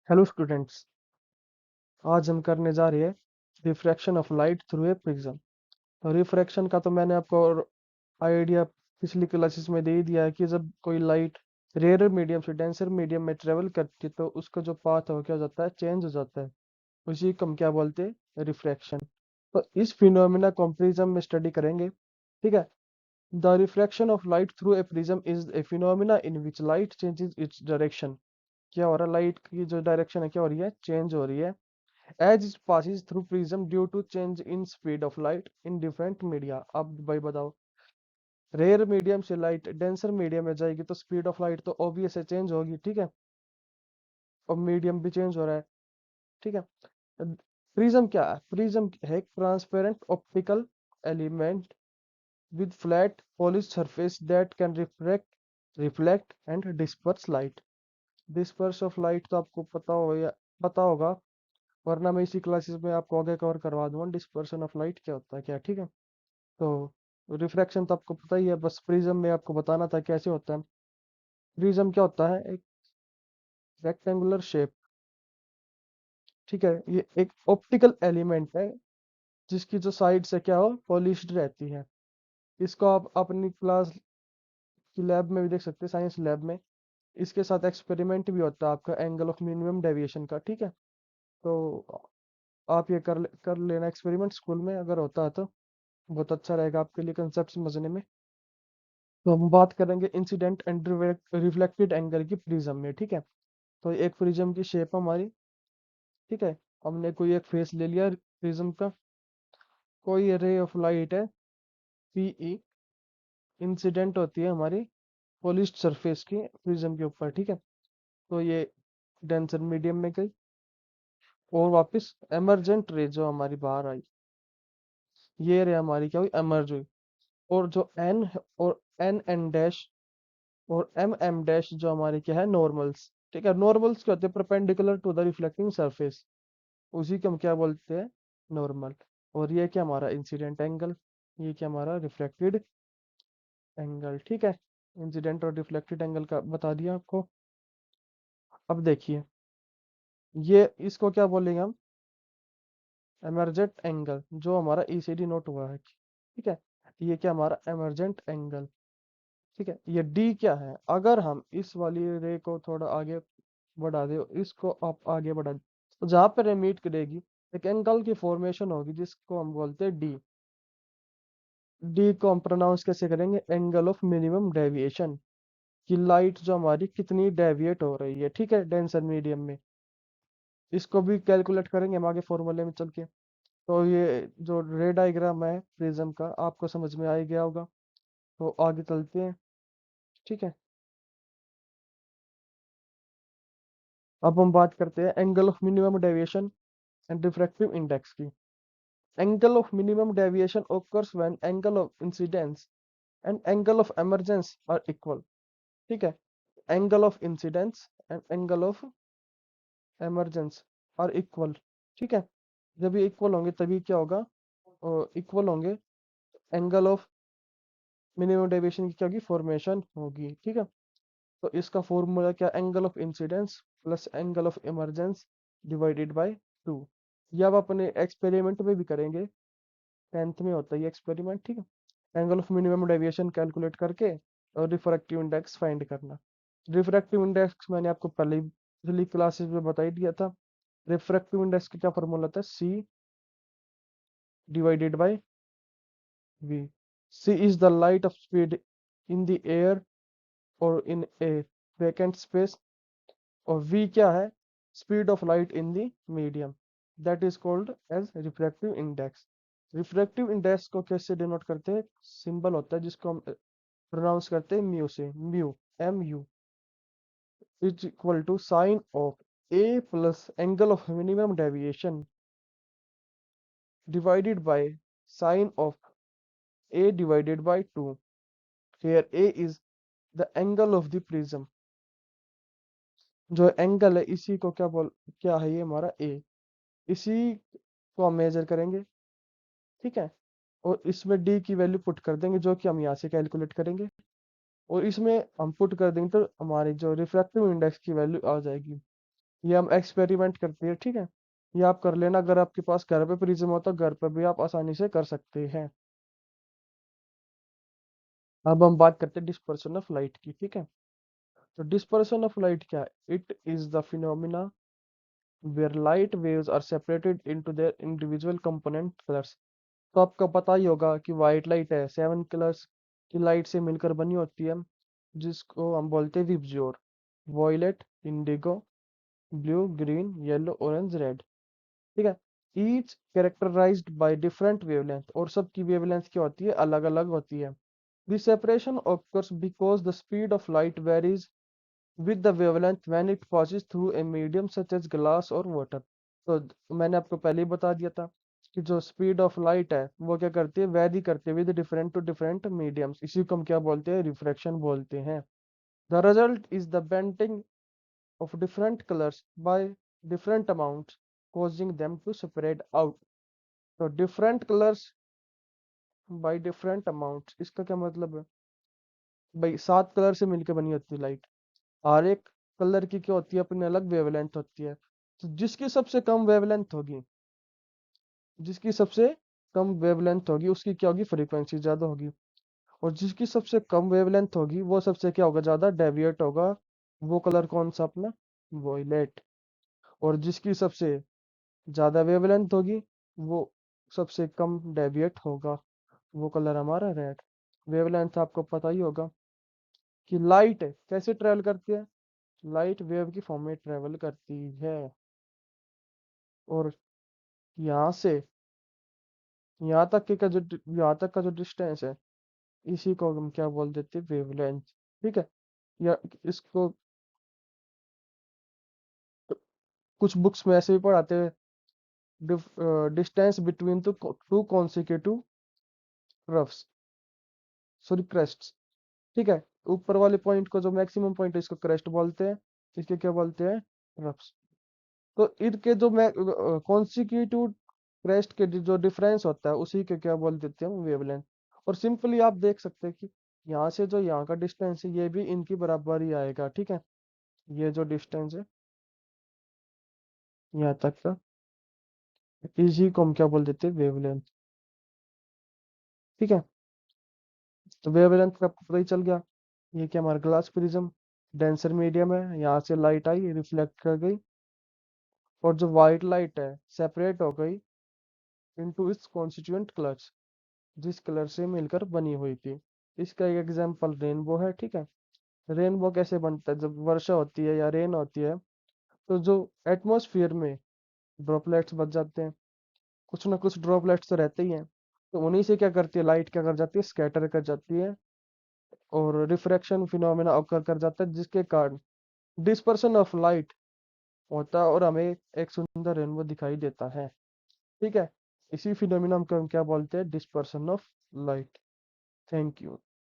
Hello students. आज हम करने जा रहे हैं refraction of light through a prism. तो रिफ्रैक्शन का तो मैंने आपको आइडिया पिछली क्लासेस में दे ही दिया है कि जब कोई लाइट रेयर मीडियम से डेंसर मीडियम में ट्रेवल करती है तो उसका जो पाथ है वो क्या हो जाता है, चेंज हो जाता है। उसी को हम क्या बोलते हैं, रिफ्रैक्शन। तो इस फिनोमिना को हम प्रिज्म में स्टडी करेंगे। ठीक है। The refraction of light through a prism is a phenomena in which light changes its direction. क्या हो रहा है, लाइट की जो डायरेक्शन है क्या हो रही है, चेंज हो रही है as it passes through prism due to change in speed of light in different media। अब भाई बताओ, रेयर मीडियम से लाइट डेंसर मीडियम में जाएगी तो स्पीड ऑफ लाइट तो ऑब्वियस है, चेंज होगी। ठीक है। और मीडियम भी चेंज हो रहा है। ठीक है। प्रिज्म क्या है, प्रिज्म है एक transparent optical element with flat polished surface that can reflect and disperse light। disperse of light तो आपको पता होगा, वरना मैं इसी क्लासेस में आपको आगे कवर करवा दूंगा डिस्पर्शन ऑफ लाइट क्या होता है क्या। ठीक है। तो रिफ्रैक्शन तो आपको पता ही है, बस प्रिज्म में आपको बताना था कैसे होता है। प्रिज्म क्या होता है, एक रेक्टेंगुलर शेप। ठीक है। ये एक ऑप्टिकल एलिमेंट है जिसकी जो साइड से क्या हो, पॉलिश्ड रहती है। इसको आप अपनी क्लास की लैब में भी देख सकते हैं, साइंस लैब में। इसके साथ एक्सपेरिमेंट भी होता है आपका एंगल ऑफ मिनिमम डेविएशन का। ठीक है। तो आप ये कर लेना एक्सपेरिमेंट स्कूल में, अगर होता है तो बहुत अच्छा रहेगा आपके लिए कंसेप्ट समझने में। तो हम बात करेंगे इंसिडेंट एंड रिफ्लेक्टेड एंगल की प्रिज्म में। ठीक है। तो एक प्रिज्म की शेप हमारी, ठीक है, हमने कोई एक फेस ले लिया प्रिज्म का। कोई रे ऑफ लाइट है पीई, इंसिडेंट होती है हमारी पॉलिश्ड सरफेस की प्रिज्म के ऊपर। ठीक है। तो ये डेंसर मीडियम में गई और वापस एमरजेंट रे जो हमारी बाहर आई, ये रे हमारी क्या हुई, एमर्ज हुई। और जो एन और एन डैश और एम डैश जो हमारे क्या है, नॉर्मल्स। ठीक है। नॉर्मल्स क्या होते हैं, perpendicular to the reflecting surface. उसी को हम क्या बोलते हैं, नॉर्मल। और ये क्या हमारा इंसिडेंट एंगल, ये क्या हमारा रिफ्लेक्टेड एंगल। ठीक है। इंसिडेंट और रिफ्लेक्टेड एंगल का बता दिया आपको। अब देखिए, ये इसको क्या बोलेंगे हम, एमरजेंट एंगल, जो हमारा ईसीडी नोट हुआ है। ठीक है। ये क्या हमारा एमरजेंट एंगल। ठीक है। ये डी क्या है, अगर हम इस वाली रे को थोड़ा आगे बढ़ा दे, इसको आप आगे बढ़ा दे, तो जहां पर ये मीट करेगी एक एंगल की फॉर्मेशन होगी जिसको हम बोलते हैं डी। डी को हम प्रोनाउंस कैसे करेंगे, एंगल ऑफ मिनिमम डेविएशन। कि लाइट जो हमारी कितनी डेविएट हो रही है, ठीक है, डेंसर मीडियम में। इसको भी कैलकुलेट करेंगे हम आगे फॉर्मूले में चल के। तो ये जो रे डायग्राम है प्रिज्म का आपको समझ में आ ही गया होगा। तो आगे चलते हैं। ठीक है। अब हम बात करते हैं angle of minimum deviation and refractive index की। Angle of minimum deviation occurs when angle of incidence and angle of emergence are equal। ठीक है। Angle of incidence and angle of emergence are equal। ठीक है। जब ये equal होंगे तभी क्या होगा, इक्वल होंगे, एंगल ऑफ मिनिमम डेविएशन की क्या होगी, फॉर्मेशन होगी। ठीक है। तो इसका फॉर्मूला क्या, angle of incidence plus angle of emergence divided by 2। ये आप अपने एक्सपेरिमेंट में भी करेंगे, 10th में होता है ये एक्सपेरिमेंट। ठीक है। Angle of minimum deviation calculate करके और रिफ्रैक्टिव इंडेक्स फाइंड करना। रिफ्रैक्टिव इंडेक्स मैंने आपको पहले पिछली क्लासेस में बता ही दिया था। रिफ्रैक्टिव इंडेक्स का क्या फॉर्मूला था, C divided by V. C is the light of speed in the air और इन ए वैकेंट स्पेस। और वी क्या है, speed of light in the medium. That is called as refractive index. Refractive index को कैसे denote करते हैं, symbol होता है जिसको हम प्रोनाउंस करते हैं म्यू से, mu, M U is equal to sine of A plus angle of minimum deviation divided by sine of A divided by 2। Here A is the angle of the prism. जो angle है इसी को क्या है, ये हमारा ए। इसी को हम मेजर करेंगे। ठीक है। और इसमें डी की वैल्यू पुट कर देंगे जो कि हम यहाँ से कैलकुलेट करेंगे। और इसमें हम पुट कर देंगे तो हमारी जो रिफ्रैक्टिव इंडेक्स की वैल्यू आ जाएगी। ये हम एक्सपेरिमेंट करते हैं, ठीक है। ये आप कर लेना, अगर आपके पास घर पे प्रिज्म हो तो घर पे भी आप आसानी से कर सकते हैं। अब हम बात करते हैं डिस्पर्शन ऑफ लाइट की, ठीक है। तो डिस्पर्शन ऑफ लाइट क्या है? It is the phenomena where light waves are separated into their individual component colors। तो आपको पता ही होगा कि वाइट लाइट है 7 कलर्स की लाइट से मिलकर बनी होती है, जिसको हम बोलते हैं VIBGYOR. Violet, indigo, blue, green, yellow, orange, red, ठीक है। Each characterized by different wavelength, और सबकी वेवलेंथ क्या होती है? अलग अलग होती है। This separation occurs because the speed of light varies with the wavelength when it passes through a medium such as glass or water। तो मैंने आपको पहले ही बता दिया था कि जो स्पीड ऑफ लाइट है वो क्या करती है? वैरी करती है with different to different mediums. इसी को हम क्या बोलते हैं? रिफ्रैक्शन बोलते हैं। The result is the bending of different colours by different amounts causing them to separate out। तो different colours by different amounts, इसका क्या मतलब है? भाई 7 कलर से मिलकर बनी होती है लाइट। हर एक कलर की क्या होती है? अपनी अलग वेवलेंथ होती है। तो जिसकी सबसे कम वेवलेंथ होगी उसकी क्या होगी? फ्रीक्वेंसी ज्यादा होगी। और जिसकी सबसे कम वेवलेंथ होगी वो सबसे क्या होगा? ज्यादा डेविएट होगा। वो कलर कौन सा? अपना वॉयलेट। और जिसकी सबसे ज्यादा वेवलेंथ होगी वो सबसे कम डेविएट होगा। वो कलर हमारा रेड। वेवलेंथ आपको पता ही होगा कि लाइट कैसे ट्रेवल करती है? लाइट वेव की फॉर्म में ट्रेवल करती है। और यहाँ से यहाँ तक का जो डिस्टेंस है, इसी को हम क्या बोल देते हैं? वेवलेंथ, ठीक है। या इसको कुछ बुक्स में ऐसे भी पढ़ाते हैं, डिस्टेंस बिटवीन टू कॉन्सिक्यूटिव रफ्स, सॉरी क्रेस्ट्स, ठीक है। ऊपर वाले पॉइंट को जो मैक्सिमम पॉइंट है इसको क्रेस्ट बोलते हैं, इसके क्या बोलते हैं? रफ्स। तो इनके जो कॉन्सिक्यूटिव क्रेस्ट के जो डिफरेंस होता है उसी के क्या बोल देते हैं? वेवलेंथ। और सिंपली आप देख सकते हैं कि यहाँ से जो यहाँ का डिस्टेंस है ये भी इनकी बराबर ही आएगा, ठीक है। ये जो डिस्टेंस है यहाँ तक का, इसी को हम क्या बोल देते हैं? वेवलेंथ, ठीक है। तो वेवलेंथ का आपको पता ही चल गया। ये क्या? हमारा ग्लास प्रिज्म डेंसर मीडियम है, यहाँ से लाइट आई, रिफ्लेक्ट कर गई, और जो व्हाइट लाइट है सेपरेट हो गई इनटू इट्स कॉन्स्टिट्यूएंट कलर्स, जिस कलर से मिलकर बनी हुई थी। इसका एक एग्जांपल रेनबो है, ठीक है। रेनबो कैसे बनता है? जब वर्षा होती है या रेन होती है तो जो एटमॉस्फेयर में ड्रॉपलेट्स बच जाते हैं, कुछ ना कुछ ड्रॉपलेट्स तो रहते ही हैं। तो उन्हीं से क्या करती है? लाइट क्या कर जाती है? स्कैटर कर जाती है, और रिफ्रैक्शन फिनोमेना ऑकर कर जाता है, जिसके कारण डिस्पर्सन ऑफ लाइट होता है और हमें एक सुंदर रेनबो दिखाई देता है, ठीक है। इसी फिनोमेना को हम क्या बोलते हैं? Dispersion of light. Thank you.